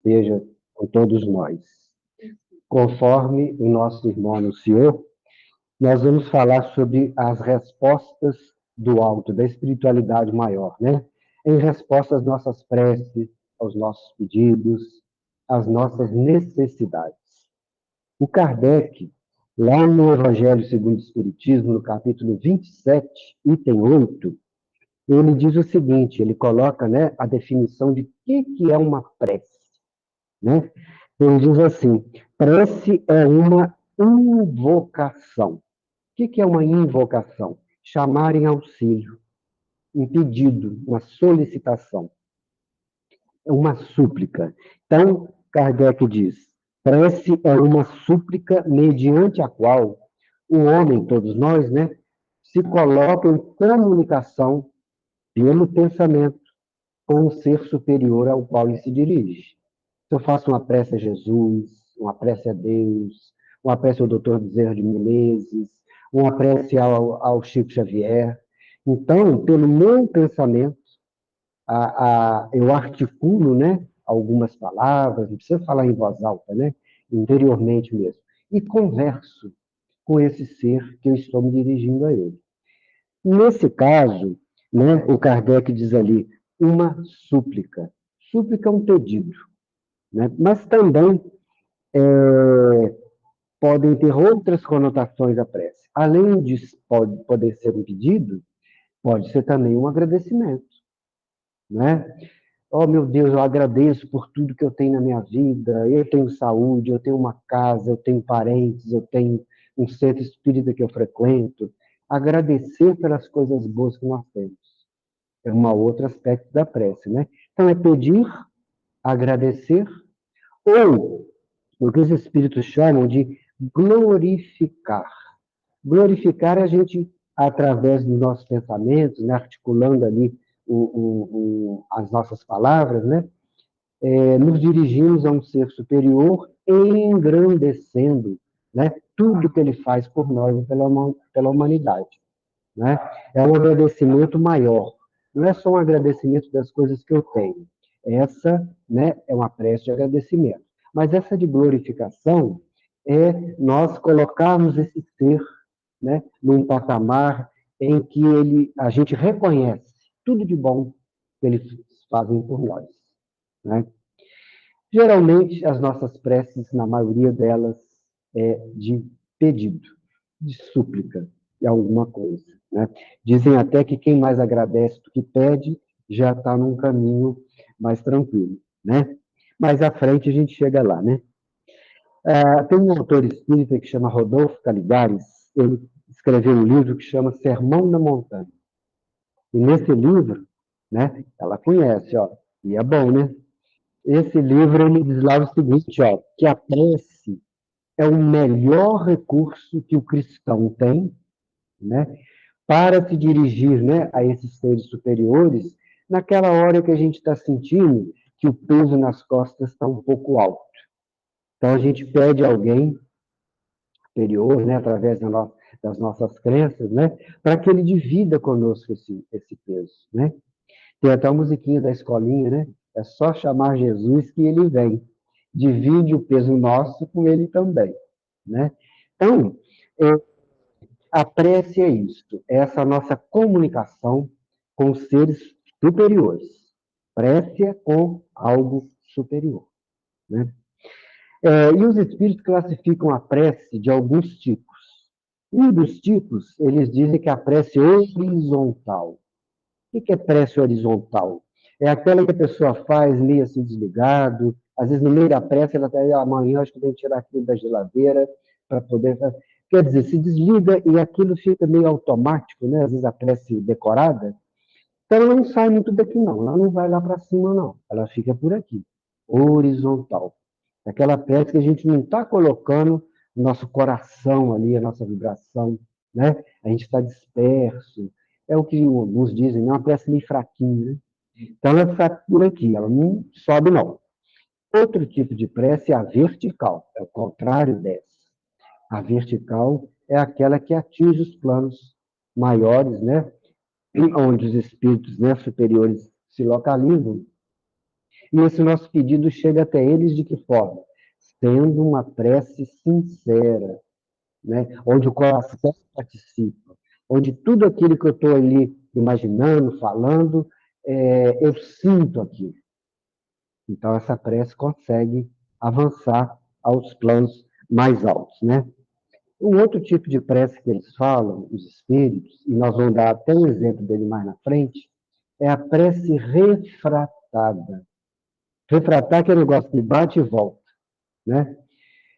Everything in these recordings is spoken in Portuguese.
esteja com todos nós. Conforme o nosso irmão anunciou, nós vamos falar sobre as respostas do alto, da espiritualidade maior, né? Em resposta às nossas preces, aos nossos pedidos, às nossas necessidades. O Kardec, lá no Evangelho segundo o Espiritismo, no capítulo 27, item 8, ele diz o seguinte, ele coloca, né, a definição de que é uma prece, né? Ele diz assim, prece é uma invocação. O que é uma invocação? Chamar em auxílio, um pedido, uma solicitação, uma súplica. Então, Kardec diz, prece é uma súplica mediante a qual o homem, todos nós, né, se coloca em comunicação pelo pensamento com o ser superior ao qual ele se dirige. Se eu faço uma prece a Jesus, uma prece a Deus, uma prece ao Dr. Bezerra de Menezes, uma prece ao Chico Xavier. Então, pelo meu pensamento, eu articulo, né, algumas palavras, não precisa falar em voz alta, né, interiormente mesmo, e converso com esse ser que eu estou me dirigindo a ele. Nesse caso, né, o Kardec diz ali, uma súplica. Súplica é um pedido, né? Mas também podem ter outras conotações a prece. Além de poder ser um pedido, pode ser também um agradecimento, né? Oh, meu Deus, eu agradeço por tudo que eu tenho na minha vida. Eu tenho saúde, eu tenho uma casa, eu tenho parentes, eu tenho um centro espírita que eu frequento. Agradecer pelas coisas boas que nós temos. É um outro aspecto da prece, né? Então, é pedir, agradecer, ou o que os espíritos chamam de glorificar. Glorificar a gente, através dos nossos pensamentos, né, articulando ali as nossas palavras, né, nos dirigimos a um ser superior, engrandecendo, né, tudo que ele faz por nós e pela humanidade. Né? É um agradecimento maior. Não é só um agradecimento das coisas que eu tenho. Essa, né, é uma prece de agradecimento. Mas essa de glorificação é nós colocarmos esse ser, né, num patamar em que a gente reconhece tudo de bom que eles fazem por nós. Né? Geralmente, as nossas preces, na maioria delas, é de pedido, de súplica de alguma coisa. Né? Dizem até que quem mais agradece do que pede já está num caminho mais tranquilo. Né? Mais à frente a gente chega lá. Né? Tem um autor espírita que chama Rodolfo Caligares, ele escreveu um livro que chama Sermão na Montanha. E nesse livro, né, ela conhece, ó, e é bom, né? Esse livro ele diz lá o seguinte, ó, que a prece é o melhor recurso que o cristão tem, né, para se dirigir, né, a esses seres superiores, naquela hora que a gente está sentindo que o peso nas costas está um pouco alto. Então a gente pede a alguém superior, né, através das nossas crenças, né, para que ele divida conosco esse peso, né. Tem até a musiquinha da escolinha, né? É só chamar Jesus que ele vem. Divide o peso nosso com ele também, né? Então, a prece é isto, é essa nossa comunicação com seres superiores. Prece é com algo superior, né? E os espíritos classificam a prece de alguns tipos. Um dos tipos, eles dizem que a prece é horizontal. O que é prece horizontal? É aquela que a pessoa faz meio assim desligado, às vezes no meio da prece ela está aí, amanhã acho que tem que tirar aquilo da geladeira para poder... Quer dizer, se desliga e aquilo fica meio automático, né? Às vezes a prece decorada, então ela não sai muito daqui não, ela não vai lá para cima não, ela fica por aqui, horizontal. Aquela prece que a gente não está colocando o nosso coração ali, a nossa vibração, né? A gente está disperso. É o que alguns dizem, é uma prece meio fraquinha, né? Então ela está por aqui, ela não sobe não. Outro tipo de prece é a vertical, é o contrário dessa. A vertical é aquela que atinge os planos maiores, né? Onde os espíritos, né, superiores se localizam, E esse nosso pedido chega até eles de que forma? Sendo uma prece sincera, né? Onde o coração participa, onde tudo aquilo que eu estou ali imaginando, falando, eu sinto aquilo. Então, essa prece consegue avançar aos planos mais altos, né? Um outro tipo de prece que eles falam, os espíritos, e nós vamos dar até um exemplo dele mais na frente, é a prece refratada. Refratar que é um negócio que bate e volta, né?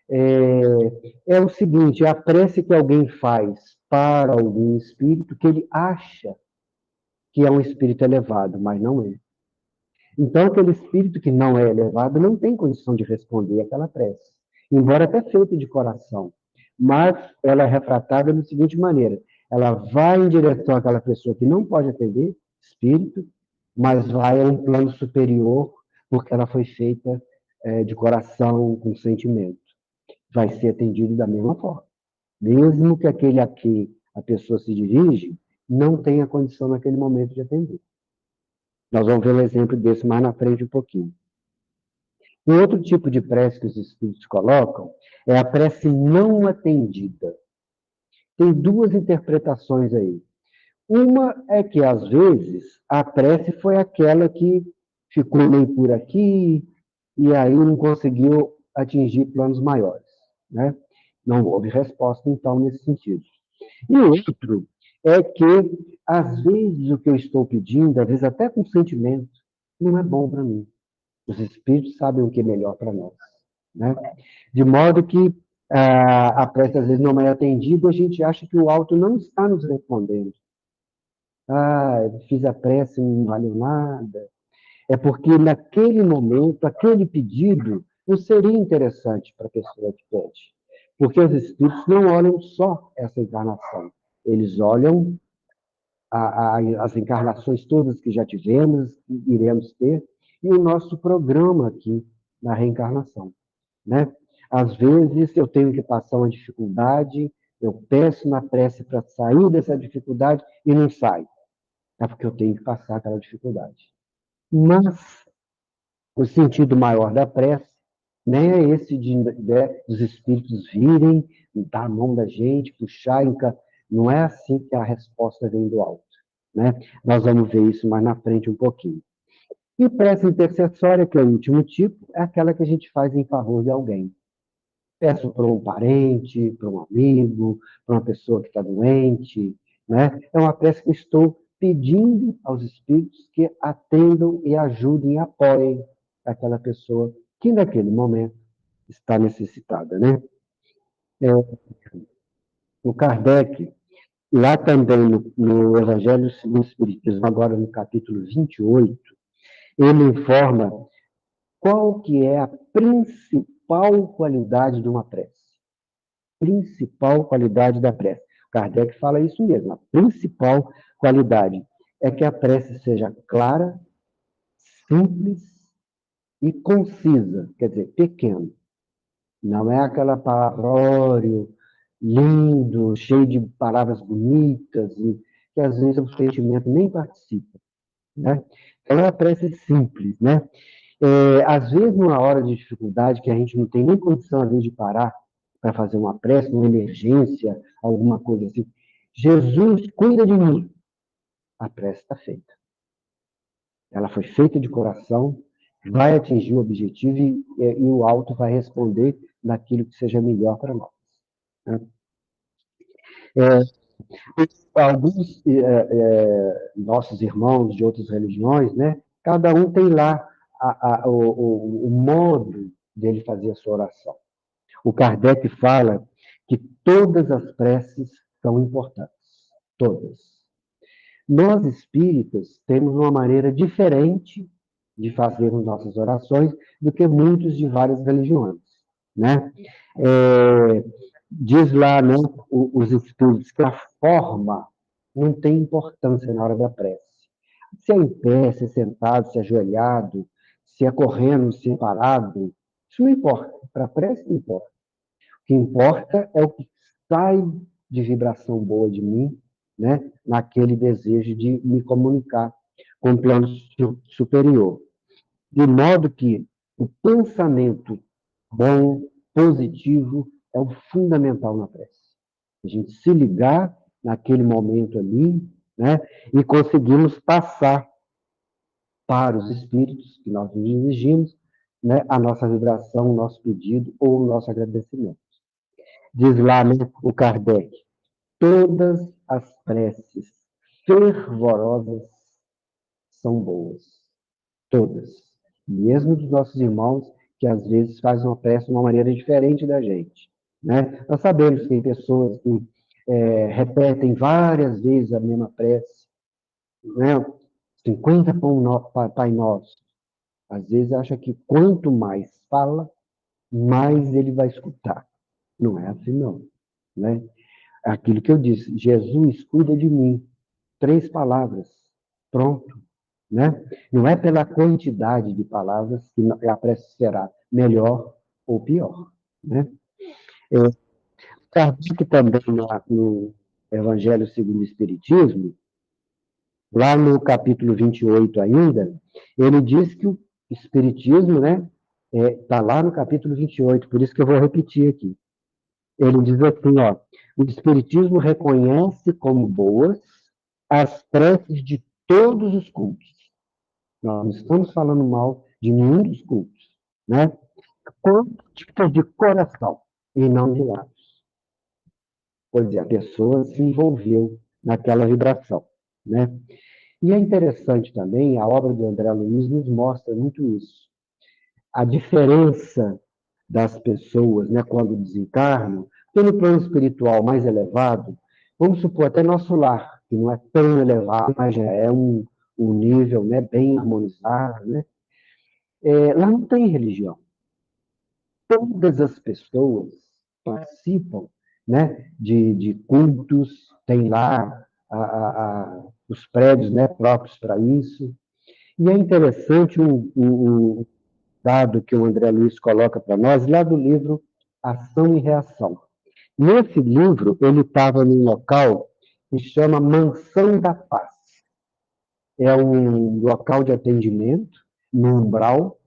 É o seguinte, é a prece que alguém faz para algum espírito que ele acha que é um espírito elevado, mas não é. Então, aquele espírito que não é elevado não tem condição de responder aquela prece, embora até feita de coração. Mas ela é refratada da seguinte maneira: ela vai em direção àquela pessoa que não pode atender, espírito, mas vai a um plano superior, porque ela foi feita de coração, com sentimento. Vai ser atendido da mesma forma. Mesmo que aquele a que a pessoa se dirige não tenha condição naquele momento de atender. Nós vamos ver um exemplo desse mais na frente um pouquinho. Um outro tipo de prece que os espíritos colocam é a prece não atendida. Tem duas interpretações aí. Uma é que, às vezes, a prece foi aquela que ficou meio por aqui e aí não conseguiu atingir planos maiores, né? Não houve resposta, então, nesse sentido. E o outro é que, às vezes, o que eu estou pedindo, às vezes até com sentimento, não é bom para mim. Os espíritos sabem o que é melhor para nós, né? De modo que a prece às vezes não é atendida, a gente acha que o alto não está nos respondendo. Ah, eu fiz a prece, não valeu nada. É porque naquele momento, aquele pedido não seria interessante para a pessoa que pede. Porque os espíritos não olham só essa encarnação, eles olham as encarnações todas que já tivemos, que iremos ter, e o nosso programa aqui na reencarnação, né? Às vezes eu tenho que passar uma dificuldade, eu peço na prece para sair dessa dificuldade e não sai. É porque eu tenho que passar aquela dificuldade. Mas o sentido maior da prece nem é esse dos espíritos virem, dar a mão da gente, puxar, não é assim que a resposta vem do alto, né? Nós vamos ver isso mais na frente um pouquinho. E prece intercessória, que é o último tipo, é aquela que a gente faz em favor de alguém. Peço para um parente, para um amigo, para uma pessoa que está doente, né? É uma prece que estou pedindo aos espíritos que atendam e ajudem e apoiem aquela pessoa que naquele momento está necessitada, né? O Kardec, lá também no Evangelho segundo o Espiritismo, agora no capítulo 28, ele informa qual que é a principal qualidade de uma prece. Principal qualidade da prece. Kardec fala isso mesmo, a principal qualidade é que a prece seja clara, simples e concisa, quer dizer, pequena. Não é aquela palavrório lindo, cheio de palavras bonitas, e que às vezes o sentimento nem participa, né? Então é uma prece simples, né? Às vezes, numa hora de dificuldade, que a gente não tem nem condição, às vezes, de parar para fazer uma prece, uma emergência, alguma coisa assim. Jesus, cuida de mim. A prece está feita. Ela foi feita de coração, vai atingir o objetivo e o alto vai responder naquilo que seja melhor para nós, né? Alguns nossos irmãos de outras religiões, né? Cada um tem lá o modo dele fazer a sua oração. O Kardec fala que todas as preces são importantes. Todas. Nós, espíritas, temos uma maneira diferente de fazermos nossas orações do que muitos de várias religiões, né? É, diz lá, né, os espíritos que a forma não tem importância na hora da prece. Se é em pé, se é sentado, se é ajoelhado, se é correndo, se é parado, isso não importa. Para a prece não importa. O que importa é o que sai de vibração boa de mim, né, naquele desejo de me comunicar com o plano superior. De modo que o pensamento bom, positivo, é o fundamental na prece. A gente se ligar naquele momento ali, né, e conseguimos passar para os espíritos que nós nos dirigimos, né, a nossa vibração, o nosso pedido ou o nosso agradecimento. Diz lá, né, o Kardec, todas as preces fervorosas são boas. Todas. Mesmo dos nossos irmãos, que às vezes fazem uma prece de uma maneira diferente da gente. Né? Nós sabemos que tem pessoas que repetem várias vezes a mesma prece, né? 50 Pai Nosso. Às vezes acha que quanto mais fala, mais ele vai escutar. Não é assim, não. Né? Aquilo que eu disse, Jesus cuida de mim. 3 palavras. Pronto. Né? Não é pela quantidade de palavras que a prece será melhor ou pior. Né? Kardec também, no Evangelho segundo o Espiritismo, lá no capítulo 28 ainda, ele diz que o Espiritismo, né, está lá no capítulo 28, por isso que eu vou repetir aqui. Ele diz assim, ó, o Espiritismo reconhece como boas as preces de todos os cultos. Nós não estamos falando mal de nenhum dos cultos, né? Ditas de coração e não de lábios. Pois é, a pessoa se envolveu naquela vibração, né? E é interessante também, a obra do André Luiz nos mostra muito isso. A diferença das pessoas, né, quando desencarnam, pelo plano espiritual mais elevado, vamos supor, até nosso lar, que não é tão elevado, mas já é um nível, né, bem harmonizado, né? Lá não tem religião. Todas as pessoas participam, né, de cultos, tem lá os prédios, né, próprios para isso. E é interessante um dado que o André Luiz coloca para nós, lá do livro Ação e Reação. Nesse livro, ele estava num local que chama Mansão da Paz. É um local de atendimento no umbral,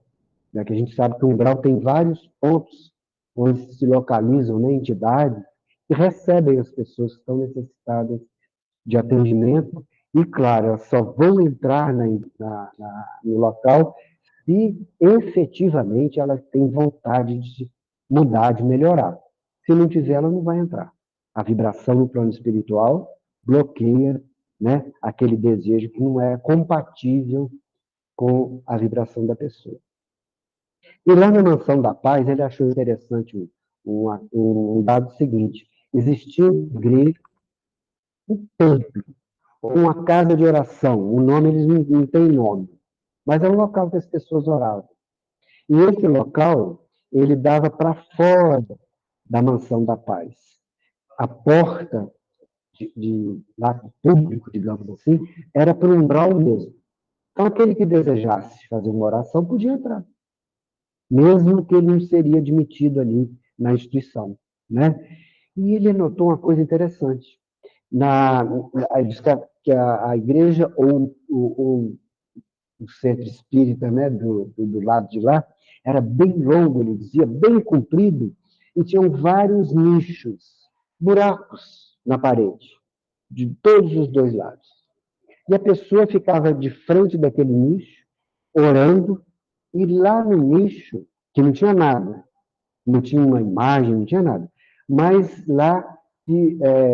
né, que a gente sabe que o umbral tem vários pontos onde se localizam, né, entidades que recebem as pessoas que estão necessitadas de atendimento e, claro, elas só vão entrar no local se efetivamente ela tem vontade de mudar, de melhorar. Se não tiver, ela não vai entrar. A vibração no plano espiritual bloqueia, né, aquele desejo que não é compatível com a vibração da pessoa. E lá na Mansão da Paz, ele achou interessante um dado seguinte: existia uma igreja, um templo, uma casa de oração. O nome, eles não têm nome, mas é um local que as pessoas oravam. E esse local, ele dava para fora da Mansão da Paz. A porta lá do público, digamos assim, era para o umbral mesmo. Então, aquele que desejasse fazer uma oração podia entrar, mesmo que ele não seria admitido ali na instituição, né? E ele notou uma coisa interessante. Diz que a igreja ou o centro espírita, né, do lado de lá, era bem longo, ele dizia, bem comprido, e tinham vários nichos, buracos na parede, de todos os dois lados. E a pessoa ficava de frente daquele nicho, orando, e lá no nicho, que não tinha nada, não tinha uma imagem, não tinha nada, mas lá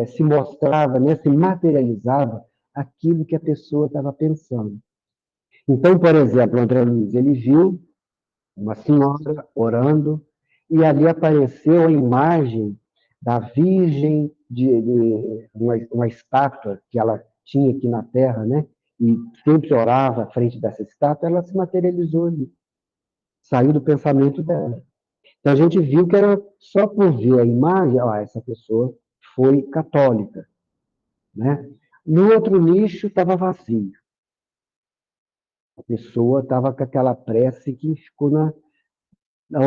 se mostrava, né, se materializava aquilo que a pessoa estava pensando. Então, por exemplo, o André Luiz, ele viu uma senhora orando e ali apareceu a imagem da Virgem de uma estátua que ela tinha aqui na Terra, né? E sempre orava à frente dessa estátua, ela se materializou ali, saiu do pensamento dela. Então a gente viu que era só por ver a imagem, essa pessoa foi católica, né? No outro nicho estava vazio. A pessoa estava com aquela prece que ficou na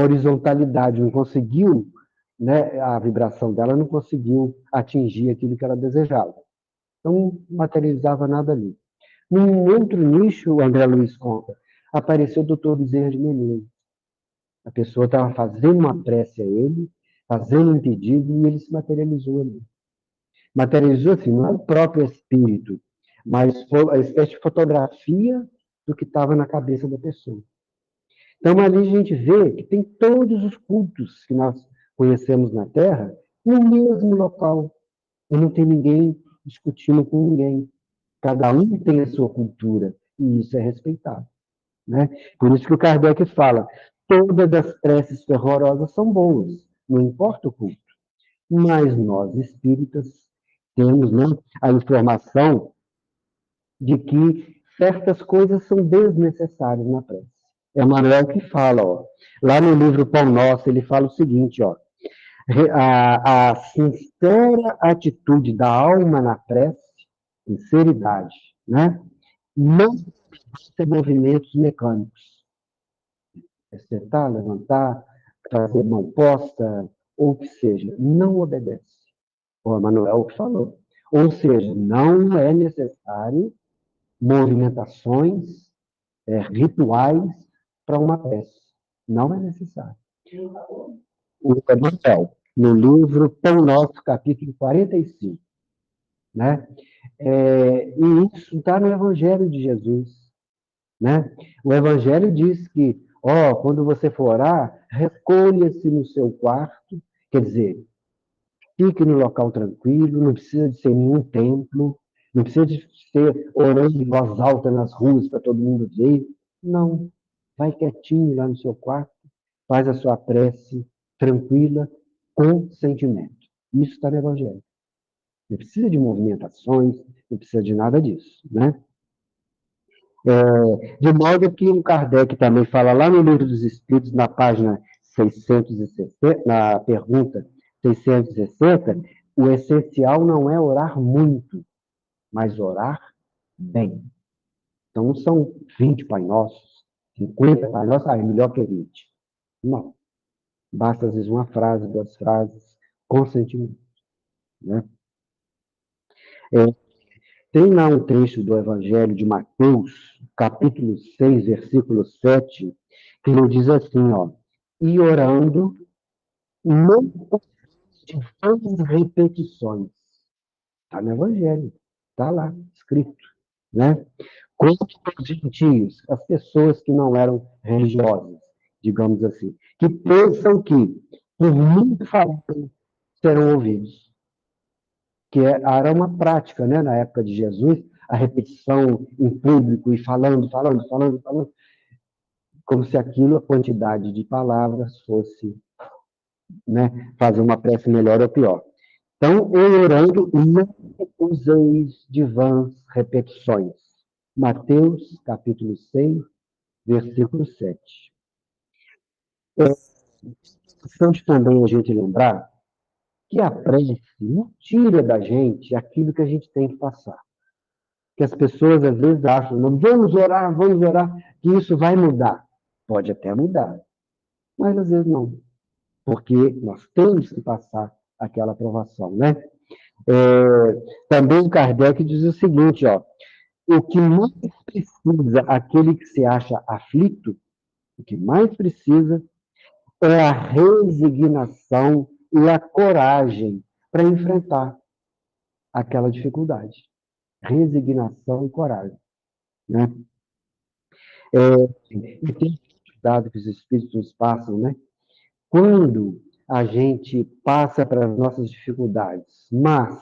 horizontalidade, não conseguiu, né, a vibração dela não conseguiu atingir aquilo que ela desejava. Então, não materializava nada ali. Num outro nicho, o André Luiz conta, apareceu o doutor Bezerra de Menezes. A pessoa estava fazendo uma prece a ele, fazendo um pedido, e ele se materializou ali. Materializou assim, não é o próprio espírito, mas foi a espécie de fotografia do que estava na cabeça da pessoa. Então, ali a gente vê que tem todos os cultos que nós conhecemos na Terra no mesmo local. E não tem ninguém discutindo com ninguém. Cada um tem a sua cultura, e isso é respeitado. Né? Por isso que o Kardec fala, todas as preces fervorosas são boas, não importa o culto. Mas nós, espíritas, temos, né, a informação de que certas coisas são desnecessárias na prece. É Manuel que fala, ó, lá no livro Pão Nosso, ele fala o seguinte, ó, a sincera atitude da alma na prece, sinceridade, né, não ser movimentos mecânicos. É sentar, levantar, fazer mão posta, ou o que seja, não obedece. O Manuel falou. Ou seja, não é necessário movimentações, rituais para uma prece. Não é necessário. O Manuel, no livro Pão Nosso, capítulo 45. Né? E isso está no Evangelho de Jesus. Né? O Evangelho diz que, quando você for orar, recolha-se no seu quarto, quer dizer, fique no local tranquilo, não precisa de ser nenhum templo, não precisa de ser orando em voz alta nas ruas para todo mundo ver. Não. Vai quietinho lá no seu quarto, faz a sua prece tranquila, com sentimento. Isso está no Evangelho. Não precisa de movimentações, não precisa de nada disso, né? De modo que o Kardec também fala lá no Livro dos Espíritos, na página 660, na pergunta 660, o essencial não é orar muito, mas orar bem. Então, não são 20 Pai Nossos, 50 Pai Nossos, é melhor que 20. Não. Basta, às vezes, uma frase, duas frases, com sentimento. Né? Tem lá um trecho do Evangelho de Mateus, capítulo 6, versículo 7, que ele diz assim, ó, e orando, não de vãs repetições. Está no Evangelho, está lá, escrito. Né? Quanto aos gentios, as pessoas que não eram religiosas, digamos assim, que pensam que, por muito falar, serão ouvidos. Que era uma prática, né, na época de Jesus, a repetição em público e falando, como se aquilo, a quantidade de palavras, fosse, né, fazer uma prece melhor ou pior. Então, eu orando, não useis de vãs repetições. Mateus, capítulo 6, versículo 7. É importante também a gente lembrar que a prece não tira da gente aquilo que a gente tem que passar. Que as pessoas às vezes acham, não, vamos orar, que isso vai mudar. Pode até mudar, mas às vezes não, porque nós temos que passar aquela aprovação, né? Também Kardec diz o seguinte, ó, o que mais precisa aquele que se acha aflito, o que mais precisa é a resignação e a coragem para enfrentar aquela dificuldade. Resignação e coragem, né? E tem dado que os espíritos nos passam, né? Quando a gente passa para as nossas dificuldades, mas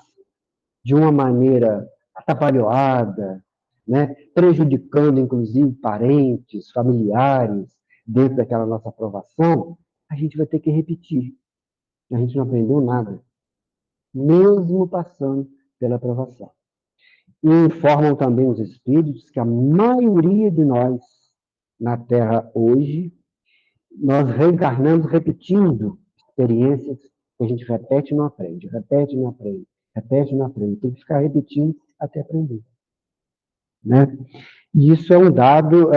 de uma maneira atabalhoada, né? Prejudicando, inclusive, parentes, familiares, dentro daquela nossa aprovação, a gente vai ter que repetir. A gente não aprendeu nada, mesmo passando pela aprovação. E informam também os espíritos que a maioria de nós, na Terra hoje, nós reencarnamos repetindo experiências que a gente repete e não aprende, repete e não aprende, repete e não aprende. Tem que ficar repetindo até aprender. Né? E isso é um dado,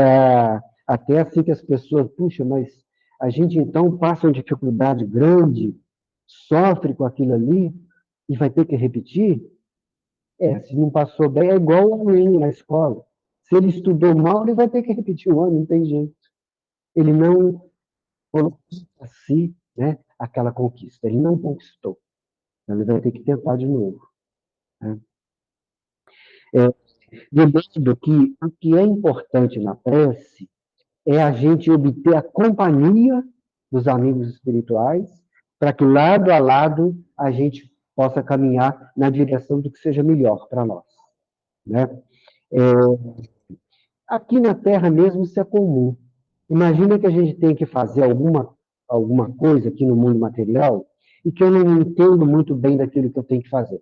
até assim que as pessoas, puxa, mas a gente então passa uma dificuldade grande, sofre com aquilo ali e vai ter que repetir? Se não passou bem, é igual o aluno na escola. Se ele estudou mal, ele vai ter que repetir o ano, não tem jeito. Ele não colocou a si, né, aquela conquista, ele não conquistou. Então, ele vai ter que tentar de novo. Né? Lembrando que o que é importante na prece é a gente obter a companhia dos amigos espirituais, para que lado a lado a gente possa caminhar na direção do que seja melhor para nós. Né? É, aqui na Terra mesmo isso é comum. Imagina que a gente tem que fazer alguma coisa aqui no mundo material e que eu não entendo muito bem daquilo que eu tenho que fazer.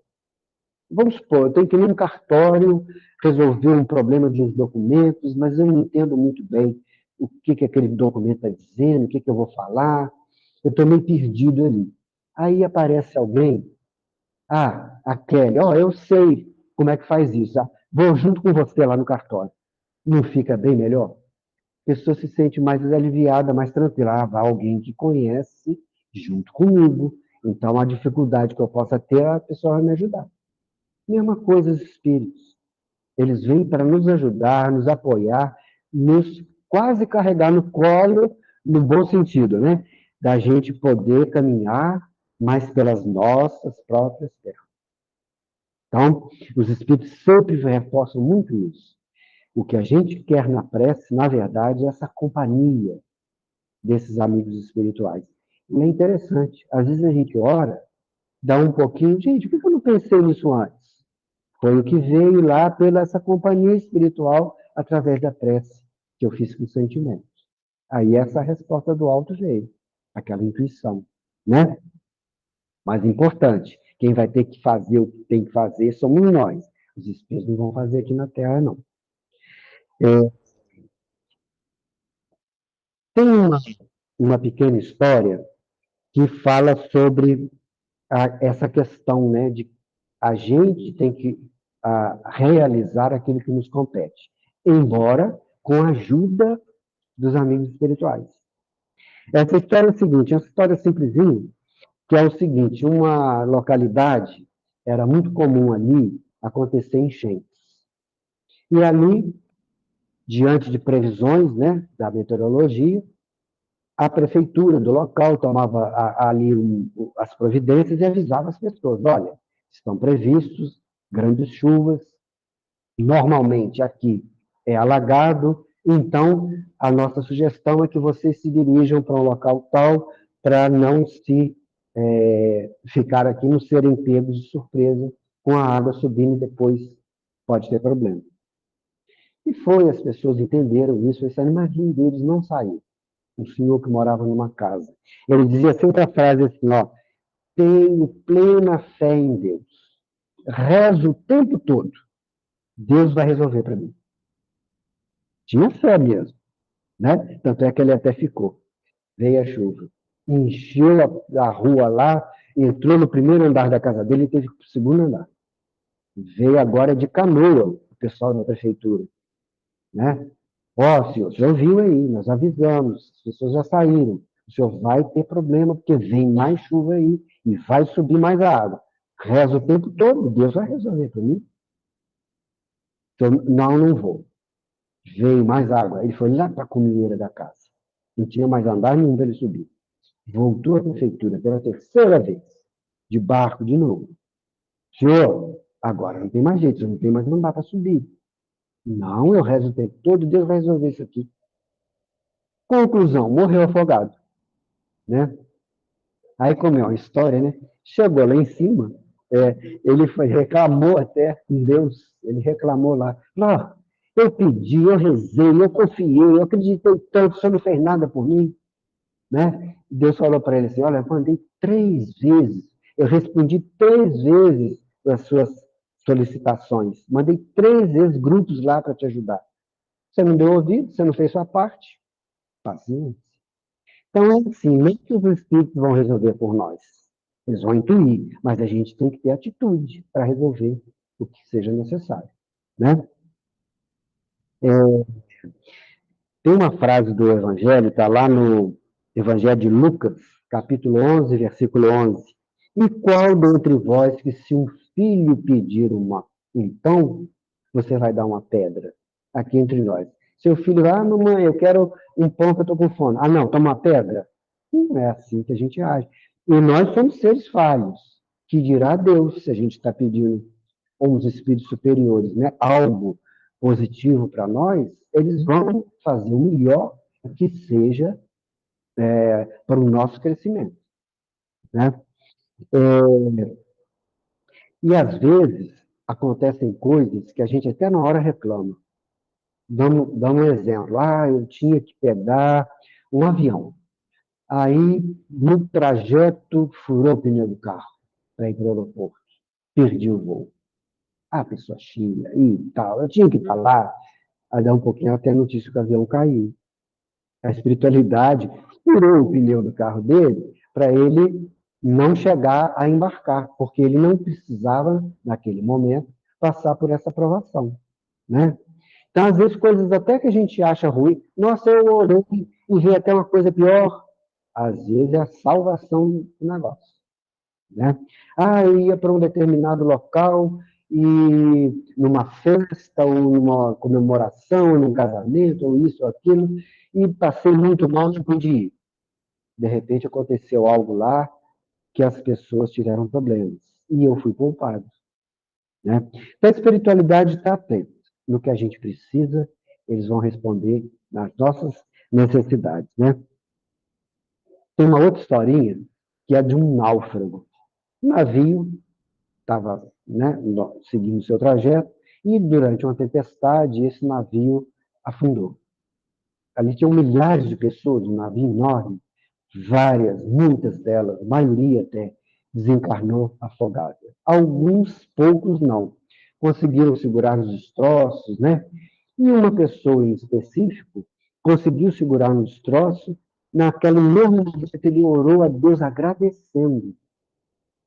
Vamos supor, eu tenho que ir num cartório resolver um problema de uns documentos, mas eu não entendo muito bem o que aquele documento está dizendo, o que eu vou falar. Eu estou meio perdido ali. Aí aparece alguém, a Kelly, eu sei como é que faz isso. Vou junto com você lá no cartório. Não fica bem melhor? A pessoa se sente mais aliviada, mais tranquila. Vai alguém que conhece junto comigo. Então, a dificuldade que eu possa ter, a pessoa vai me ajudar. Mesma coisa os espíritos. Eles vêm para nos ajudar, nos apoiar, nos quase carregar no colo, no bom sentido, né? Da gente poder caminhar mais pelas nossas próprias pernas. Então, os espíritos sempre reforçam muito isso. O que a gente quer na prece, na verdade, é essa companhia desses amigos espirituais. E é interessante, às vezes a gente ora, dá um pouquinho, gente, por que eu não pensei nisso antes? Foi o que veio lá pela essa companhia espiritual através da prece que eu fiz com sentimentos. Aí essa resposta do alto veio, aquela intuição, né? Mas importante, quem vai ter que fazer o que tem que fazer somos nós. Os espíritos não vão fazer aqui na Terra, não. Tem uma pequena história que fala sobre essa questão, né, de a gente tem que realizar aquilo que nos compete, embora com a ajuda dos amigos espirituais. Essa história é o seguinte, é uma história simplesinha, que é o seguinte, uma localidade, era muito comum ali acontecer enchentes. E ali, diante de previsões, né, da meteorologia, a prefeitura do local tomava ali as providências e avisava as pessoas, olha, estão previstos grandes chuvas, normalmente aqui é alagado, então a nossa sugestão é que vocês se dirijam para um local tal para não se ficar aqui, não serem pegos de surpresa com a água subindo e depois pode ter problema. E foi, as pessoas entenderam isso, mas um deles não saiu. Um senhor que morava numa casa. Ele dizia sempre a frase assim, tenho plena fé em Deus. Rezo o tempo todo. Deus vai resolver para mim. Tinha fé mesmo, né? Tanto é que ele até ficou. Veio a chuva. Encheu a rua lá, entrou no primeiro andar da casa dele e teve que ir para o segundo andar. Veio agora de canoa, o pessoal da prefeitura, né? Senhor, o senhor viu aí, nós avisamos, as pessoas já saíram. O senhor vai ter problema, porque vem mais chuva aí e vai subir mais a água. Reza o tempo todo, Deus vai resolver para mim. Então, não vou. Veio mais água. Ele foi lá para a comunheira da casa. Não tinha mais andar nenhum para ele subir. Voltou à prefeitura pela terceira vez, de barco de novo. Senhor, agora não tem mais jeito, não tem mais andar para subir. Não, eu rezo o tempo todo, Deus vai resolver isso aqui. Conclusão, morreu afogado, né? Aí, como é uma história, né? Chegou lá em cima, ele reclamou até com Deus, ele reclamou lá. Eu pedi, eu rezei, eu confiei, eu acreditei tanto, o senhor não fez nada por mim, né? Deus falou para ele assim, olha, eu mandei 3 vezes, eu respondi 3 vezes as suas solicitações, mandei 3 vezes grupos lá para te ajudar. Você não deu ouvido, você não fez sua parte, paciência. Então, é assim, nem que os espíritos vão resolver por nós. Eles vão intuir, mas a gente tem que ter atitude para resolver o que seja necessário. Né? Tem uma frase do Evangelho, está lá no Evangelho de Lucas, capítulo 11, versículo 11. E qual dentre vós que se um filho pedir um pão, você vai dar uma pedra? aqui entre nós. Seu filho, mamãe, eu quero um pão que eu estou com fome. Ah, não, toma uma pedra. Não é assim que a gente age. E nós somos seres falhos. Que dirá Deus se a gente está pedindo ou os espíritos superiores, né, algo positivo para nós, eles vão fazer o melhor que seja para o nosso crescimento, né? E às vezes acontecem coisas que a gente até na hora reclama. Damos um exemplo. Eu tinha que pegar um avião. Aí, no trajeto, furou o pneu do carro para ir para o aeroporto. Perdi o voo. A pessoa xinga e tal. Eu tinha que estar lá. Aí dá um pouquinho até a notícia que o avião caiu. A espiritualidade furou o pneu do carro dele para ele não chegar a embarcar, porque ele não precisava, naquele momento, passar por essa provação, né? Então, às vezes, coisas até que a gente acha ruim, nossa, eu orei e vi até uma coisa pior, às vezes é a salvação do negócio, né? Eu ia para um determinado local e numa festa ou numa comemoração, num casamento, ou isso ou aquilo, e passei muito mal, não pude ir. De repente aconteceu algo lá que as pessoas tiveram problemas e eu fui poupado, né? Então a espiritualidade está atenta no que a gente precisa, eles vão responder nas nossas necessidades, né? Tem uma outra historinha que é de um náufrago. Um navio estava, né, seguindo seu trajeto e durante uma tempestade esse navio afundou. Ali tinham milhares de pessoas, um navio enorme, várias, muitas delas, a maioria até, desencarnou afogada. Alguns, poucos não. Conseguiram segurar os destroços, né? E uma pessoa em específico conseguiu segurar um destroço, naquele mesmo momento ele orou a Deus agradecendo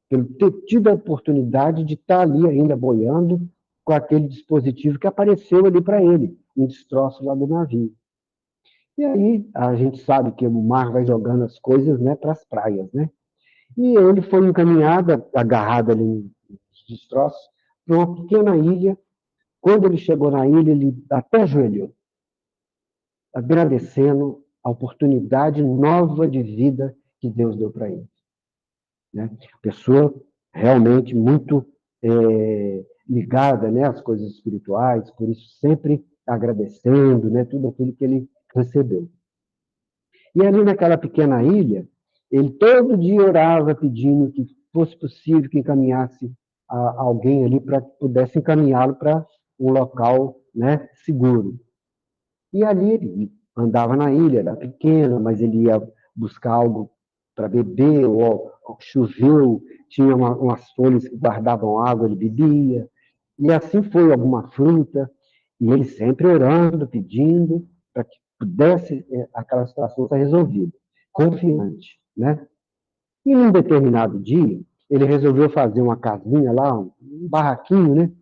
pelo ter tido a oportunidade de estar ali ainda boiando com aquele dispositivo que apareceu ali para ele, um destroço lá do navio. E aí a gente sabe que o mar vai jogando as coisas, né, para as praias, né? E ele foi encaminhado, agarrado ali nos destroços, para uma pequena ilha. Quando ele chegou na ilha, ele até ajoelhou, agradecendo a oportunidade nova de vida que Deus deu para ele, né? Pessoa realmente muito ligada, né, às coisas espirituais, por isso sempre agradecendo, né, tudo aquilo que ele recebeu. E ali naquela pequena ilha, ele todo dia orava pedindo que fosse possível que encaminhasse alguém ali para que pudesse encaminhá-lo para um local, né, seguro. E ali ele andava na ilha, era pequena, mas ele ia buscar algo para beber, ou choveu, tinha umas folhas que guardavam água, ele bebia. E assim foi, alguma fruta, e ele sempre orando, pedindo, para que pudesse aquela situação ser resolvida, confiante, né? E num determinado dia, ele resolveu fazer uma casinha lá, um barraquinho, né?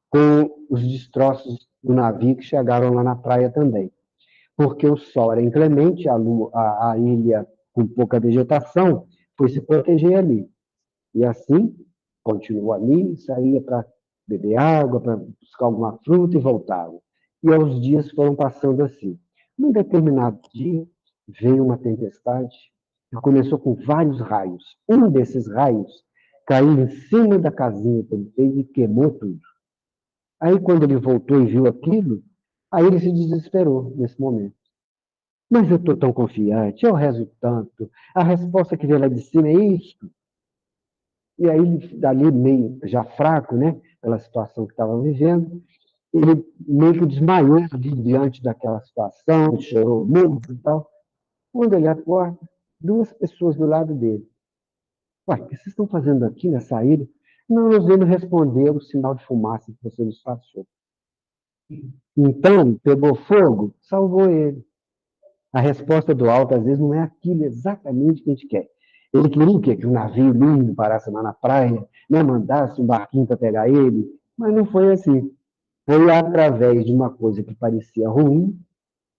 Com os destroços do navio que chegaram lá na praia também. Porque o sol era inclemente, a ilha com pouca vegetação, foi se proteger ali. E assim, continuou ali, saía para beber água, para buscar alguma fruta e voltava. E os dias foram passando assim. Num determinado dia, veio uma tempestade, que começou com vários raios. Um desses raios caiu em cima da casinha que ele fez e queimou tudo. Aí, quando ele voltou e viu aquilo, aí ele se desesperou nesse momento. Mas eu estou tão confiante, eu rezo tanto, a resposta que veio lá de cima é isso. E aí, dali, meio já fraco, né, pela situação que estava vivendo, ele meio que desmaiou ali diante daquela situação, chorou muito e tal. Quando ele acorda, duas pessoas do lado dele. Uai, o que vocês estão fazendo aqui nessa ilha? Não, nós vamos responder o sinal de fumaça que você nos passou. Então, pegou fogo, salvou ele. A resposta do alto, às vezes, não é aquilo exatamente que a gente quer. Ele queria o quê? Que um navio lindo parasse lá na praia, né? Mandasse um barquinho para pegar ele, mas não foi assim. Foi através de uma coisa que parecia ruim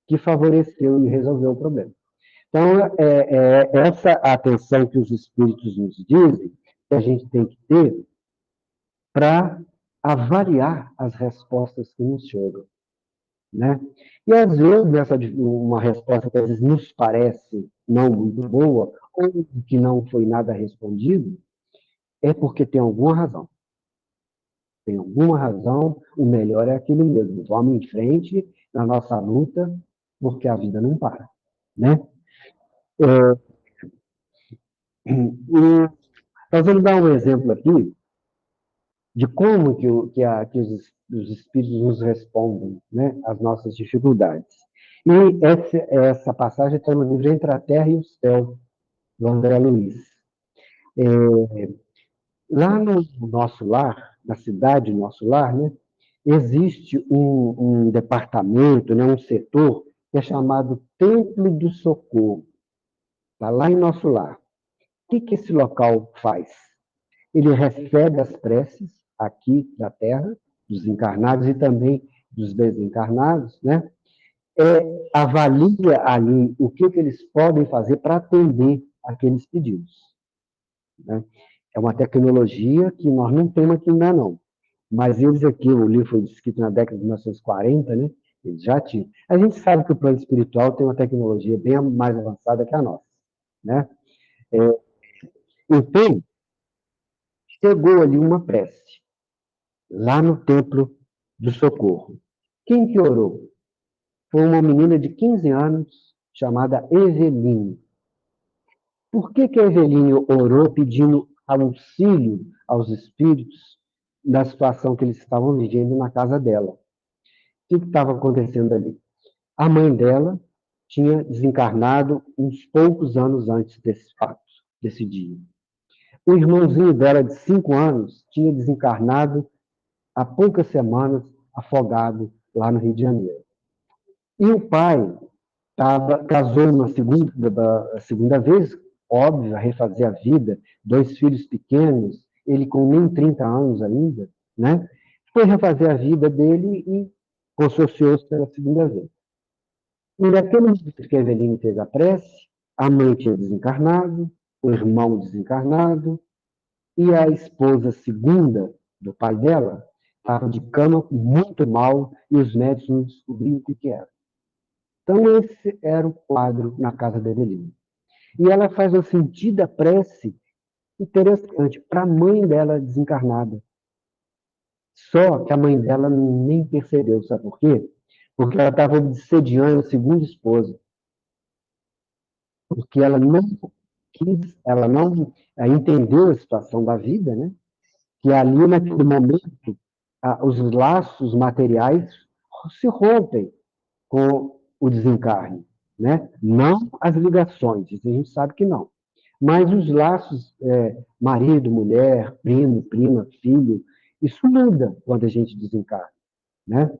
que favoreceu e resolveu o problema. Então, essa atenção que os espíritos nos dizem que a gente tem que ter para avaliar as respostas que nos chegam. né? E às vezes uma resposta que às vezes nos parece não muito boa, ou que não foi nada respondido, é porque tem alguma razão. Tem alguma razão, o melhor é aquilo mesmo. Vamos em frente na nossa luta, porque a vida não para, né? E nós vamos dar um exemplo aqui de como que os espíritos nos respondem, né, às nossas dificuldades. E essa passagem está no livro Entre a Terra e o Céu, do André Luiz. Lá no nosso lar, na cidade do nosso lar, né, existe um departamento, né, um setor, que é chamado Templo do Socorro. Está lá em nosso lar. O que esse local faz? Ele recebe as preces aqui da Terra, dos encarnados e também dos desencarnados, né? Avalia ali o que eles podem fazer para atender aqueles pedidos, né? É uma tecnologia que nós não temos aqui ainda não, mas eles aqui, o livro foi escrito na década de 1940, né? Eles já tinham. A gente sabe que o plano espiritual tem uma tecnologia bem mais avançada que a nossa, né? Então, chegou ali uma prece, lá no Templo do Socorro. Quem que orou? Foi uma menina de 15 anos, chamada Eveline. Por que a Eveline orou pedindo auxílio aos espíritos da situação que eles estavam vivendo na casa dela? O que estava acontecendo ali? A mãe dela tinha desencarnado uns poucos anos antes desse fato, desse dia. O irmãozinho dela, de 5 anos, tinha desencarnado há poucas semanas, afogado lá no Rio de Janeiro. E o pai casou uma segunda vez, óbvio, a refazer a vida, 2 filhos pequenos, ele com nem 30 anos ainda, né? Foi refazer a vida dele e consorciou-se pela segunda vez. E naquele momento que a Eveline fez a prece, a mãe tinha desencarnado, o irmão desencarnado, e a esposa segunda do pai dela estava de cama muito mal e os médicos não descobriam o que era. Então, esse era o quadro na casa da Eveline. E ela faz uma sentida prece interessante para a mãe dela desencarnada. Só que a mãe dela nem percebeu, sabe por quê? Porque ela estava obsediando a segunda esposa. Porque ela não quis, ela não entendeu a situação da vida, né? Que ali, naquele momento, os laços materiais se rompem com o desencarne, né? Não as ligações, isso a gente sabe que não. Mas os laços, marido, mulher, primo, prima, filho, isso muda quando a gente desencarna, né?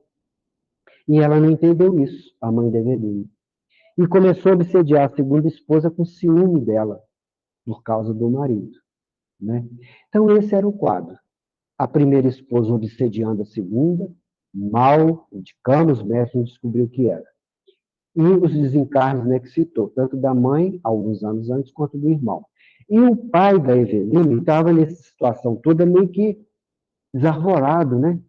E ela não entendeu isso, a mãe da Eveline. E começou a obsediar a segunda esposa com ciúme dela, por causa do marido, né? Então, esse era o quadro. A primeira esposa obsediando a segunda, mal, indicando, os médicos descobriu o que era. E os desencarnes, né, que citou, tanto da mãe, alguns anos antes, quanto do irmão. E o pai da Eveline estava nessa situação toda meio que desarvorado, né?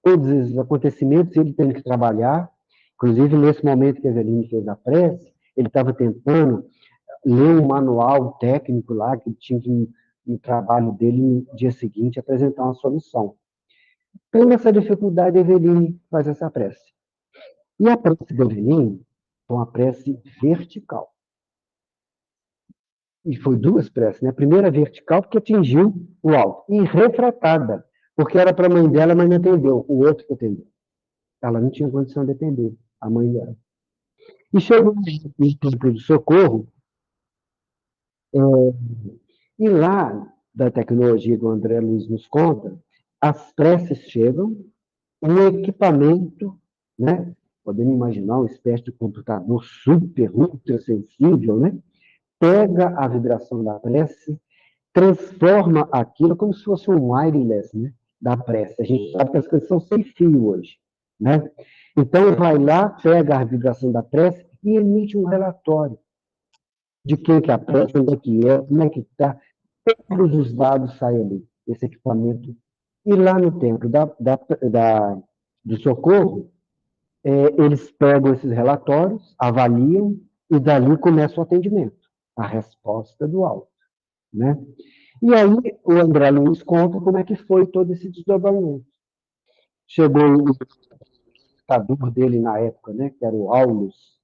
Todos os acontecimentos, ele tendo que trabalhar, inclusive nesse momento que a Eveline fez a prece, ele estava tentando ler um manual técnico lá, que tinha que, no trabalho dele, no dia seguinte, apresentar uma solução. Tendo essa dificuldade, a Eveline faz essa prece. E a prece da Eveline foi uma prece vertical. E foi 2 preces, né? A primeira vertical, porque atingiu o alto. E refratada, porque era para a mãe dela, mas não atendeu. O outro que atendeu. Ela não tinha condição de atender, a mãe dela. E chegou no tempo de socorro, e lá, da tecnologia que o André Luiz nos conta, as preces chegam, um equipamento, né? Podemos imaginar uma espécie de computador super, ultra sensível, né? Pega a vibração da prece, transforma aquilo como se fosse um wireless, né, da prece. A gente sabe que as coisas são sem fio hoje, né? Então, vai lá, pega a vibração da prece e emite um relatório de quem que é a prece, onde é que é, como é que está. Todos os dados saem ali, esse equipamento. E lá no templo do socorro, Eles pegam esses relatórios, avaliam e dali começa o atendimento, a resposta do alto, né? E aí o André Luiz conta como é que foi todo esse desdobramento. Chegou o orientador dele na época, né, que era o Aulus,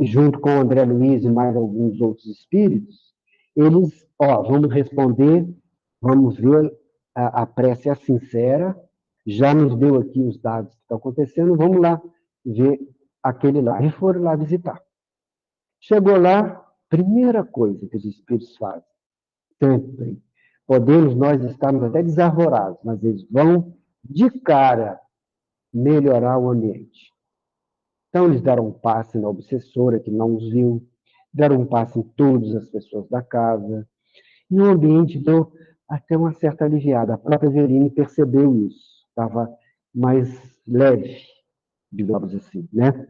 junto com o André Luiz e mais alguns outros espíritos, eles, vamos responder, vamos ver, a prece é sincera, já nos deu aqui os dados que estão acontecendo, vamos lá ver aquele lá. E foram lá visitar. Chegou lá, primeira coisa que os espíritos fazem, sempre, podemos nós estarmos até desarvorados, mas eles vão de cara melhorar o ambiente. Então, eles deram um passe na obsessora, que não os viu, deram um passe em todas as pessoas da casa, e o ambiente deu até uma certa aliviada. A própria Verine percebeu isso, estava mais leve, digamos assim, né?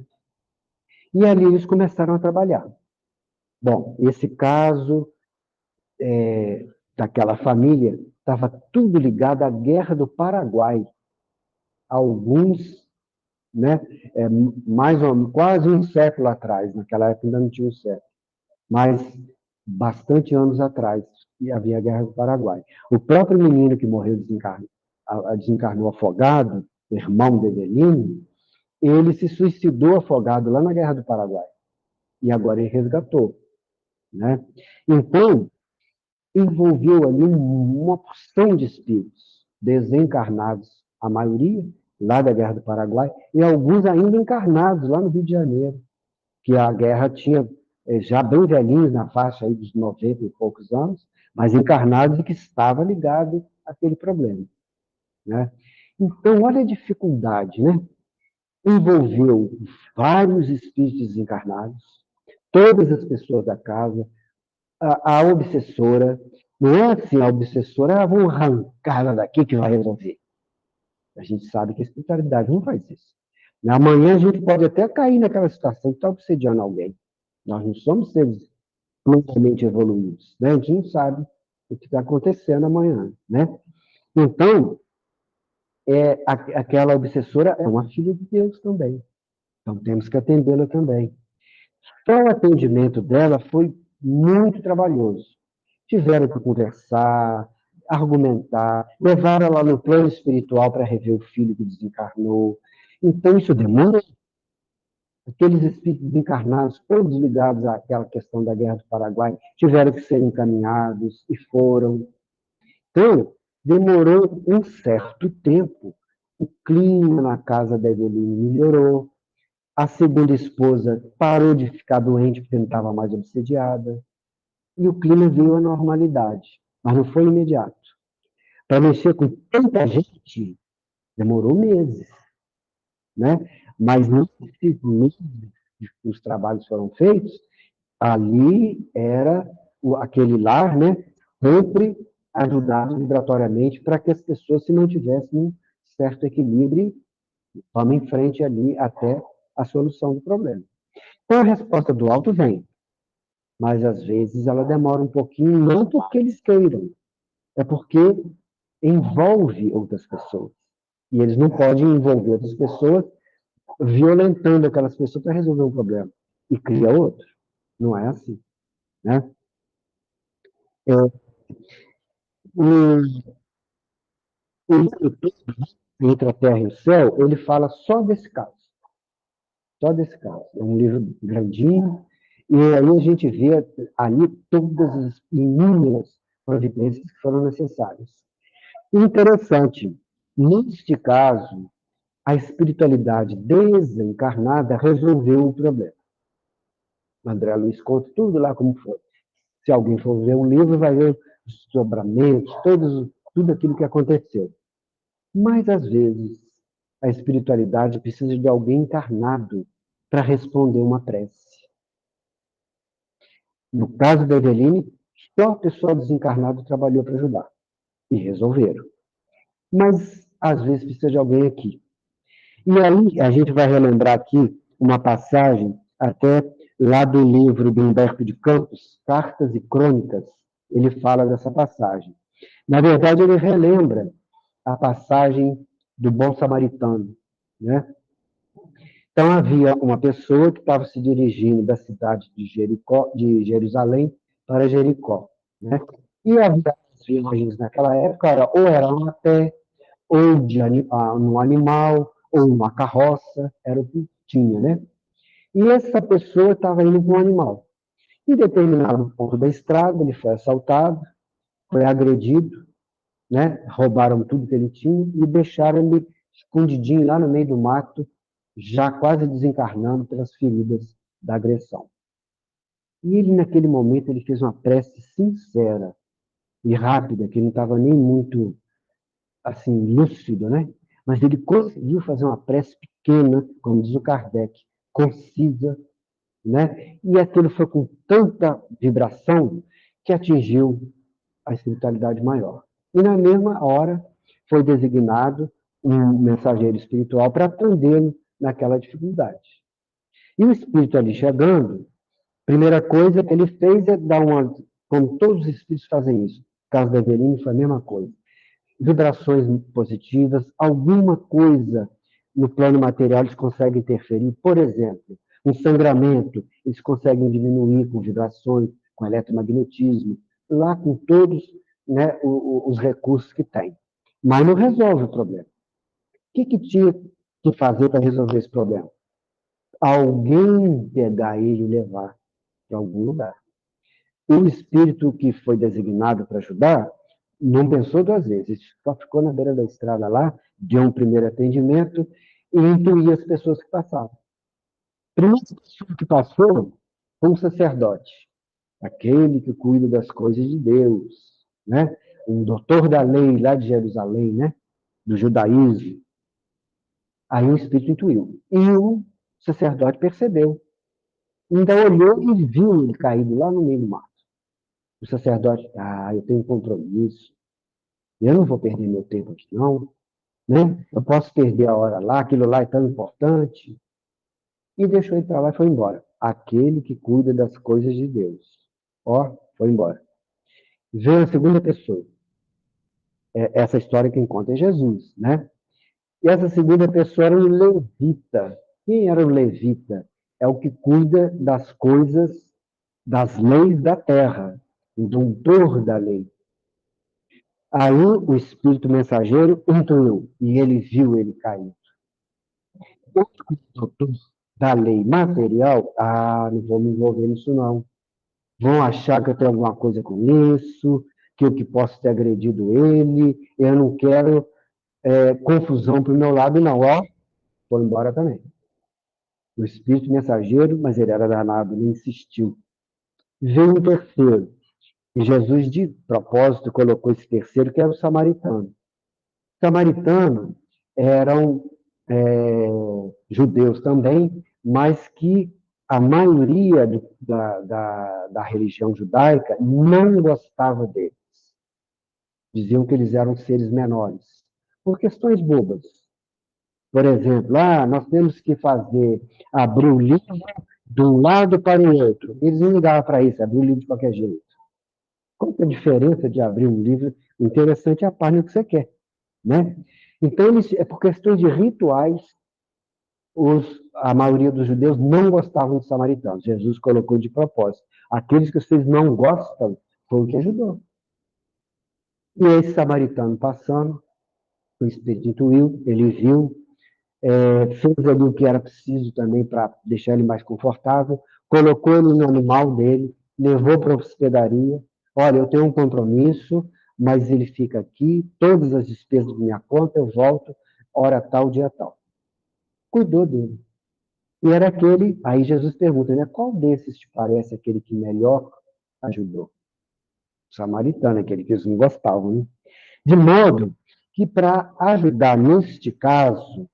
E ali eles começaram a trabalhar. Bom, esse caso daquela família estava tudo ligado à Guerra do Paraguai. Alguns, né, mais ou menos, quase um século atrás, naquela época ainda não tinha um século, mas bastante anos atrás havia a Guerra do Paraguai. O próprio menino que morreu desencarnou afogado, irmão de Eveline, ele se suicidou afogado lá na Guerra do Paraguai. E agora ele resgatou, né? Então, envolveu ali uma porção de espíritos desencarnados, a maioria lá da Guerra do Paraguai, e alguns ainda encarnados lá no Rio de Janeiro, que a guerra tinha já bem velhinhos, na faixa aí dos 90 e poucos anos, mas encarnados e que estava ligado àquele problema, né? Então, olha a dificuldade, né? Envolveu vários espíritos desencarnados, todas as pessoas da casa, a obsessora, não é assim, a obsessora, vamos arrancar ela daqui que vai resolver. A gente sabe que a espiritualidade não faz isso. Amanhã a gente pode até cair naquela situação que está obsediando alguém. Nós não somos seres plenamente evoluídos, né? A gente não sabe o que está acontecendo amanhã, né? Então, aquela obsessora é uma filha de Deus também. Então, temos que atendê-la também. Então, o atendimento dela foi muito trabalhoso. Tiveram que conversar, argumentar, levaram ela no plano espiritual para rever o filho que desencarnou. Então, isso demora. Aqueles espíritos encarnados, todos ligados àquela questão da Guerra do Paraguai, tiveram que ser encaminhados e foram. Então, demorou um certo tempo. O clima na casa da Eveline melhorou. A segunda esposa parou de ficar doente porque não estava mais obsediada. E o clima veio à normalidade. Mas não foi imediato. Para mexer com tanta gente, demorou meses, né? Mas nesses meses que os trabalhos foram feitos, ali era aquele lar, né? Sempre ajudado vibratoriamente para que as pessoas se mantivessem um certo equilíbrio e vamos em frente ali até a solução do problema. Então, a resposta do alto vem, mas às vezes ela demora um pouquinho, não porque eles queiram, é porque envolve outras pessoas. E eles não podem envolver outras pessoas violentando aquelas pessoas para resolver um problema. E cria outro. Não é assim, né? É, o, o livro Entre a Terra e o Céu, ele fala só desse caso. Só desse caso. É um livro grandinho, e aí a gente vê ali todas as inúmeras providências que foram necessárias. Interessante, neste caso, a espiritualidade desencarnada resolveu o problema. André Luiz conta tudo lá como foi. Se alguém for ver o livro, vai ver os dobramentos, tudo aquilo que aconteceu. Mas, às vezes, a espiritualidade precisa de alguém encarnado para responder uma prece. No caso da Eveline, só a pessoa desencarnada trabalhou para ajudar. E resolveram. Mas, às vezes, precisa de alguém aqui. E aí, a gente vai relembrar aqui uma passagem, até lá do livro de Humberto de Campos, Cartas e Crônicas, ele fala dessa passagem. Na verdade, ele relembra a passagem do bom samaritano, né? Então, havia uma pessoa que estava se dirigindo da cidade de Jericó, de Jerusalém para Jericó, né? E havia as viagens naquela época, ou eram a pé, ou num animal, ou numa carroça, era o que tinha, né? E essa pessoa estava indo com um animal. Em determinado ponto da estrada, ele foi assaltado, foi agredido, né? Roubaram tudo que ele tinha e deixaram ele escondidinho lá no meio do mato, já quase desencarnando pelas feridas da agressão. E ele, naquele momento, ele fez uma prece sincera e rápida, que não estava nem muito, assim, lúcido, né? Mas ele conseguiu fazer uma prece pequena, como diz o Kardec, concisa, né? E aquilo foi com tanta vibração que atingiu a espiritualidade maior. E na mesma hora foi designado um mensageiro espiritual para atendê-lo naquela dificuldade. E o espírito ali chegando, primeira coisa que ele fez é dar uma, como todos os espíritos fazem isso. No caso da Eveline foi a mesma coisa. Vibrações positivas, alguma coisa no plano material eles conseguem interferir. Por exemplo, um sangramento, eles conseguem diminuir com vibrações, com eletromagnetismo, lá com todos, né, os recursos que tem. Mas não resolve o problema. O que tinha que fazer para resolver esse problema? Alguém pegar ele e levar para algum lugar. O espírito que foi designado para ajudar não pensou duas vezes, só ficou na beira da estrada lá, deu um primeiro atendimento e intuía as pessoas que passavam. A primeira pessoa que passou foi um sacerdote, aquele que cuida das coisas de Deus, né? Um doutor da lei lá de Jerusalém, né? Do judaísmo. Aí o espírito intuiu. E o sacerdote percebeu. Ainda olhou e viu ele caído lá no meio do mar. O sacerdote, eu tenho um compromisso, eu não vou perder meu tempo aqui, não, né? Eu posso perder a hora lá, aquilo lá é tão importante. E deixou ele para lá e foi embora. Aquele que cuida das coisas de Deus. Ó, foi embora. Veio a segunda pessoa. Essa história que conta é Jesus, né? E essa segunda pessoa era um levita. Quem era o levita? É o que cuida das coisas, das leis da terra, o doutor da lei. Aí o espírito mensageiro intuiu e ele viu ele cair. O doutor da lei material, não vou me envolver nisso não. Vão achar que eu tenho alguma coisa com isso, que eu que posso ter agredido ele, eu não quero confusão para o meu lado, não. Ó, foi embora também. O espírito mensageiro, mas ele era danado, ele insistiu. Veio um terceiro. E Jesus, de propósito, colocou esse terceiro, que era o samaritano. Samaritano eram judeus também, mas que a maioria da religião judaica não gostava deles. Diziam que eles eram seres menores, por questões bobas. Por exemplo, nós temos que abrir o livro de um lado para o outro. Eles não ligavam para isso, abriu o livro de qualquer jeito. Qual que é a diferença de abrir um livro? Interessante é a página que você quer, né? Então, é por questões de rituais, a maioria dos judeus não gostavam de samaritanos. Jesus colocou de propósito. Aqueles que vocês não gostam, foi o que ajudou. E esse samaritano passando, o Espírito intuiu, ele viu, fez ali o que era preciso também para deixar ele mais confortável, colocou ele no animal dele, levou para a hospedaria. Olha, eu tenho um compromisso, mas ele fica aqui, todas as despesas de minha conta, eu volto, hora tal, dia tal. Cuidou dele. E era aquele, aí Jesus pergunta, né, qual desses te parece aquele que melhor ajudou? O samaritano, aquele que eles não gostavam, né? De modo que para ajudar neste caso,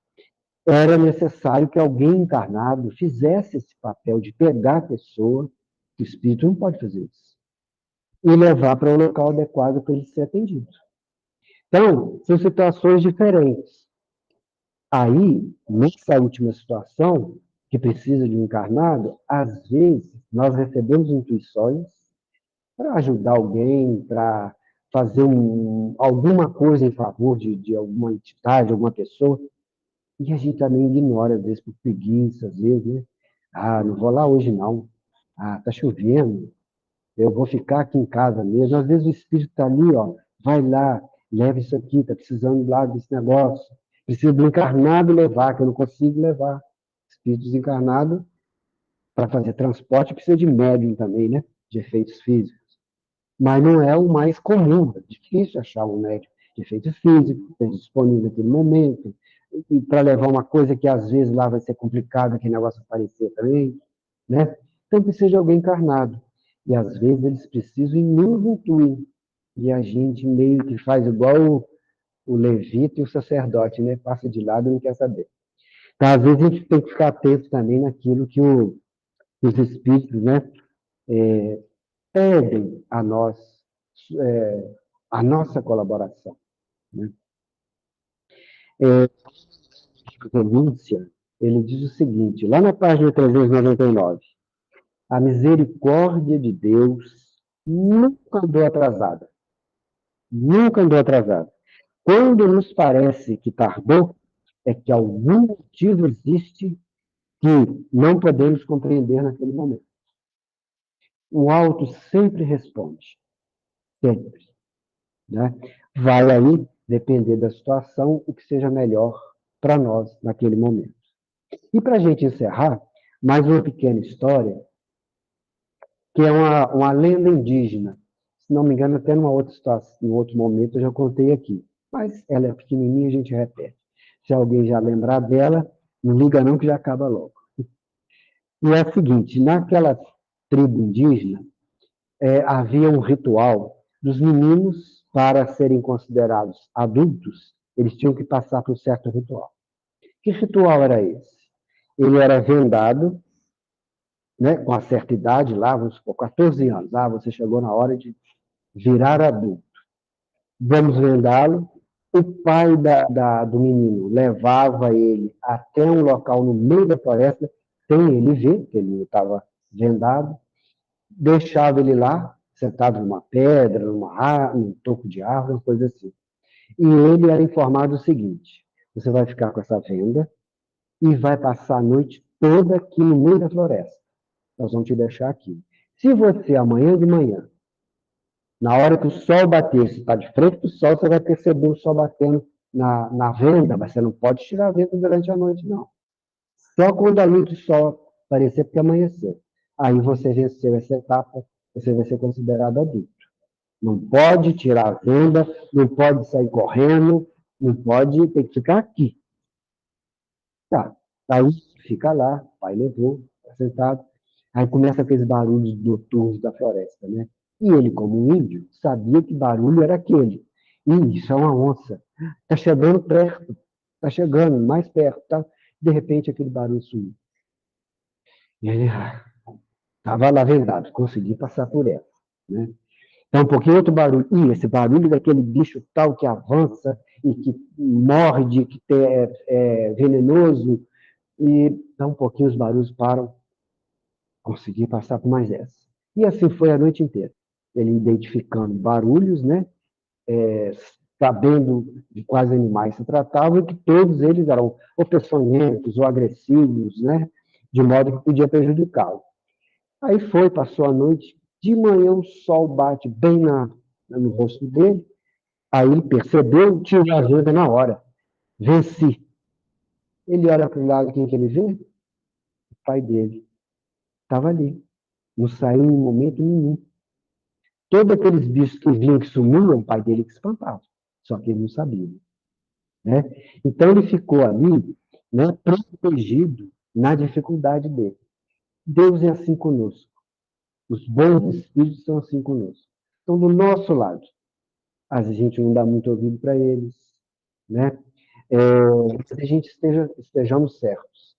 era necessário que alguém encarnado fizesse esse papel de pegar a pessoa, o espírito não pode fazer isso, e levar para o local adequado para ele ser atendido. Então, são situações diferentes. Aí, nessa última situação, que precisa de um encarnado, às vezes nós recebemos intuições para ajudar alguém, para fazer alguma coisa em favor de alguma entidade, alguma pessoa, E a gente também ignora, às vezes, por preguiça, às vezes, né? Ah, não vou lá hoje, não. Ah, tá chovendo, eu vou ficar aqui em casa mesmo. Às vezes o espírito está ali, ó, vai lá, leva isso aqui, está precisando lá desse negócio. Preciso do encarnado levar, que eu não consigo levar. Espírito desencarnado, para fazer transporte, precisa de médium também, né? De efeitos físicos. Mas não é o mais comum, é difícil achar um médium de efeito físico, disponível naquele momento, e para levar uma coisa que às vezes lá vai ser complicado, aquele negócio aparecer também, né? Então precisa de alguém encarnado. E às vezes eles precisam e nos intuem. E a gente meio que faz igual o levita e o sacerdote, né? Passa de lado e não quer saber. Então, às vezes a gente tem que ficar atento também naquilo que os espíritos, né? Pedem a nós, a nossa colaboração. Né? Renúncia, ele diz o seguinte, lá na página 399, a misericórdia de Deus nunca andou atrasada, nunca andou atrasada. Quando nos parece que tardou, é que algum motivo existe que não podemos compreender naquele momento. O alto sempre responde, sempre. Né? Vai aí depender da situação, o que seja melhor para nós naquele momento. E para a gente encerrar, mais uma pequena história, que é uma lenda indígena. Se não me engano, até numa outra situação, em outro momento eu já contei aqui. Mas ela é pequenininha, a gente repete. Se alguém já lembrar dela, não liga não que já acaba logo. E é o seguinte, naquela tribo indígena, havia um ritual dos meninos, para serem considerados adultos, eles tinham que passar por um certo ritual. Que ritual era esse? Ele era vendado, né, com uma certa idade, lá, vamos supor, 14 anos. Ah, você chegou na hora de virar adulto. Vamos vendá-lo. O pai do menino levava ele até um local no meio da floresta, sem ele ver, que ele estava vendado, deixava ele lá, sentado numa pedra, num toco de árvore, uma coisa assim. E ele era informado o seguinte: você vai ficar com essa venda e vai passar a noite toda aqui no meio da floresta. Nós vamos te deixar aqui. Se você, amanhã de manhã, na hora que o sol bater, se está de frente para o sol, você vai perceber o sol batendo na venda, mas você não pode tirar a venda durante a noite, não. Só quando a luz do sol aparecer, porque amanheceu. Aí você venceu essa etapa, você vai ser considerado adulto. Não pode tirar a venda, não pode sair correndo, não pode, tem que ficar aqui. Tá. Aí fica lá, o pai levou, tá sentado. Aí começa aqueles barulhos noturnos da floresta, né? E ele, como um índio, sabia que barulho era aquele. Ih, isso é uma onça. Está chegando perto, está chegando mais perto, tá? De repente aquele barulho sumiu. E ele estava lá vendado, consegui passar por ela, né? Então, um pouquinho outro barulho. Ih, esse barulho daquele bicho tal que avança e que morde, que é venenoso. E dá um pouquinho, os barulhos param, consegui passar por mais essa. E assim foi a noite inteira. Ele identificando barulhos, né? Sabendo de quais animais se tratavam, e que todos eles eram ou peçonhentos ou agressivos, né? De modo que podia prejudicá-lo. Aí foi, passou a noite, de manhã o sol bate bem no rosto dele, aí ele percebeu, tirou a ajuda na hora, venci. Ele olha para o lado, quem que ele vê? O pai dele. Estava ali, não saiu em momento nenhum. Todos aqueles bichos que vinham, que sumiam, o pai dele que espantava, só que ele não sabia. Né? Então ele ficou ali, né, protegido na dificuldade dele. Deus é assim conosco. Os bons espíritos são assim conosco. Então, do nosso lado, a gente não dá muito ouvido para eles, né? Que a gente estejamos certos.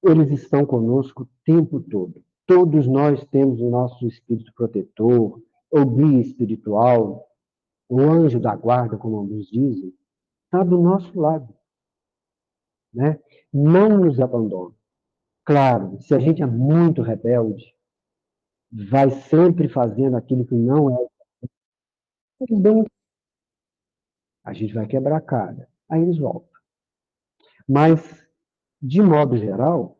Eles estão conosco o tempo todo. Todos nós temos o nosso espírito protetor, ou guia espiritual, o anjo da guarda, como alguns dizem, está do nosso lado, né? Não nos abandona. Claro, se a gente é muito rebelde, vai sempre fazendo aquilo que não é, a gente vai quebrar a cara. Aí eles voltam. Mas, de modo geral,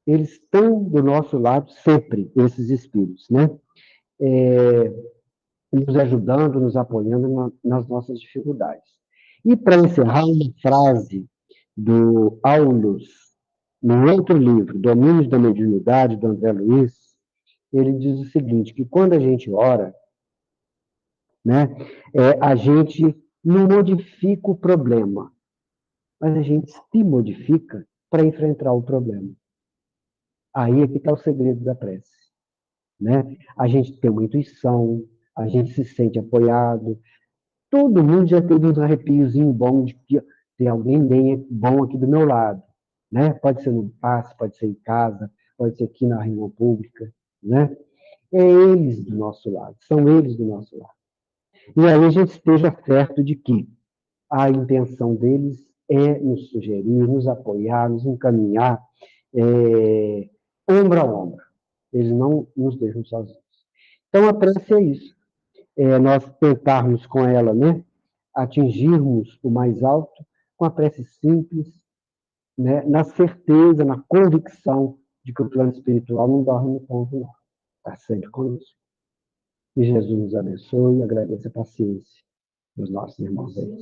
eles estão do nosso lado sempre, esses espíritos, né? Nos ajudando, nos apoiando nas nossas dificuldades. E para encerrar, uma frase do Aulus, no outro livro, Domínios da Mediunidade, do André Luiz, ele diz o seguinte, que quando a gente ora, né, a gente não modifica o problema, mas a gente se modifica para enfrentar o problema. Aí é que está o segredo da prece, né? A gente tem uma intuição, a gente se sente apoiado. Todo mundo já teve um arrepiozinho bom de que tem alguém bem bom aqui do meu lado, né? Pode ser no passe, pode ser em casa, pode ser aqui na reunião pública, né? É eles do nosso lado, são eles do nosso lado. E aí a gente esteja certo de que a intenção deles é nos sugerir, nos apoiar, nos encaminhar, ombro a ombro. Eles não nos deixam sozinhos. Então, a prece é isso. Nós tentarmos com ela, né, atingirmos o mais alto com a prece simples, né, na certeza, na convicção de que o plano espiritual não dorme no ponto, não. Está sempre conosco. Que Jesus nos abençoe e agradeça a paciência dos nossos irmãos aí.